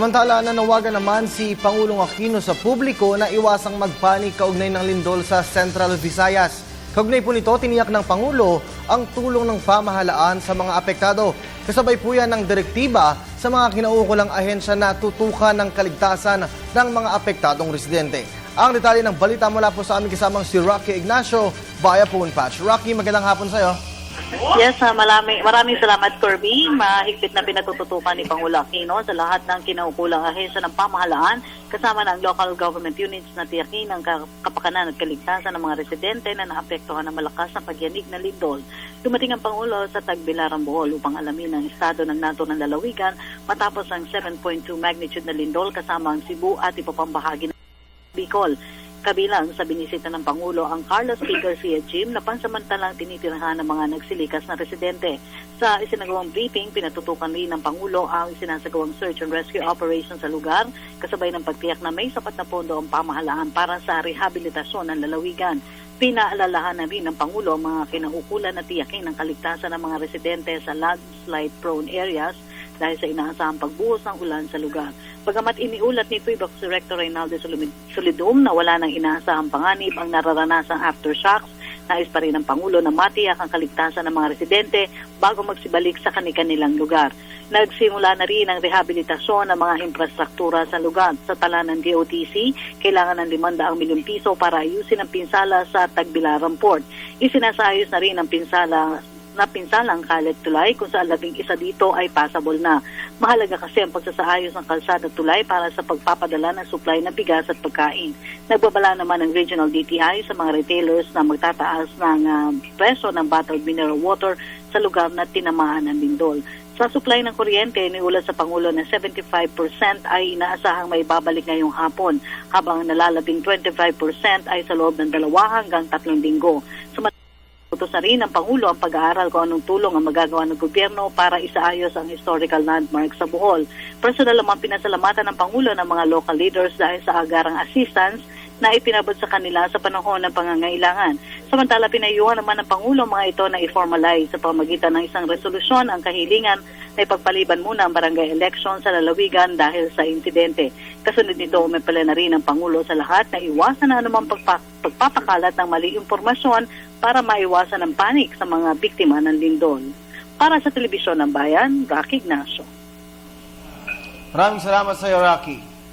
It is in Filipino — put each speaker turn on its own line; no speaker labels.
Samantala, nanawagan naman si Pangulong Aquino sa publiko na iwasang magpanik kaugnay ng lindol sa Central Visayas. Kaugnay po nito, tiniyak ng Pangulo ang tulong ng pamahalaan sa mga apektado. Kasabay po yan ng direktiba sa mga kinaukulang ahensya na tutukan ng kaligtasan ng mga apektadong residente. Ang detalye ng balita mula po sa aming kasamang si Rocky Ignacio via phone patch. Rocky, magandang hapon sa'yo.
Yes, maraming salamat, Kirby. Mahigpit na pinatututukan ni Pangulo Aquino sa lahat ng kinaukulang ahensya ng pamahalaan kasama ng local government units na tiyakin ang kapakanan at kaligtasan ng mga residente na naapektuhan ng malakas na pagyanig na lindol. Dumating ang Pangulo sa Tagbilaran, Bohol upang alamin ang estado ng naturang lalawigan matapos ang 7.2 magnitude na lindol kasama ang Cebu at iba pang bahagi ng Bicol. Kabilang sa binisita ng Pangulo ang Carlos P. Garcia Gym na pansamantalang tinitirahan ng mga nagsilikas na residente. Sa isinagawang briefing, pinatutukan rin ng Pangulo ang isinasagawang search and rescue operation sa lugar, kasabay ng pagtiyak na may sapat na pondo ang pamahalaan para sa rehabilitasyon ng lalawigan. Pinaalalahan na rin ng Pangulo ang mga kinaukulan na tiyakin ng kaligtasan ng mga residente sa landslide-prone areas dahil sa inaasahang pagbuhos ng ulan sa lugar. Bagamat iniulat ni PUIBAC Director Reynaldo Solidum na wala nang inaasahang panganib ang nararanasang aftershocks, nais pa rin ng Pangulo na matiyak ang kaligtasan ng mga residente bago magsibalik sa kanilang lugar. Nagsimula na rin ang rehabilitasyon ng mga infrastruktura sa lugar. Sa tala ng DOTC, kailangan ng 500 milyong piso para ayusin ang pinsala sa Tagbilaran Port. Isinasayos na rin ang pinsalang Kalet Tulay kung saan 11 dito ay passable na. Mahalaga kasi ang pagsasaayos ng kalsada tulay para sa pagpapadala ng supply ng bigas at pagkain. Nagbabala naman ng Regional DTI sa mga retailers na magtataas ng presyo ng bottled mineral water sa lugar na tinamaan ng lindol. Sa supply ng kuryente, iniulat sa Pangulo na 75% ay inaasahang may babalik ngayong hapon, habang nalalabing 25% ay sa loob ng 2 hanggang 3 linggo. Utos na rin ng Pangulo ang pag-aaral kung anong tulong ang magagawa ng gobyerno para isaayos ang historical landmark sa Bohol. Personal naman pinasalamatan ng Pangulo ng mga local leaders dahil sa agarang assistance na ipinabot sa kanila sa panahon ng pangangailangan. Samantala, pinayuhan naman ng Pangulo mga ito na i-formalize sa pamagitan ng isang resolusyon ang kahilingan na ipagpaliban muna ang barangay election sa lalawigan dahil sa insidente. Kasunod nito, umipala na rin ang Pangulo sa lahat na iwasan na anumang pagpapakalat ng mali impormasyon para maiwasan ang panik sa mga biktima ng lindol. Para sa Telebisyon ng Bayan, Rocky Ignacio.
Maraming salamat sa iyo, Rocky.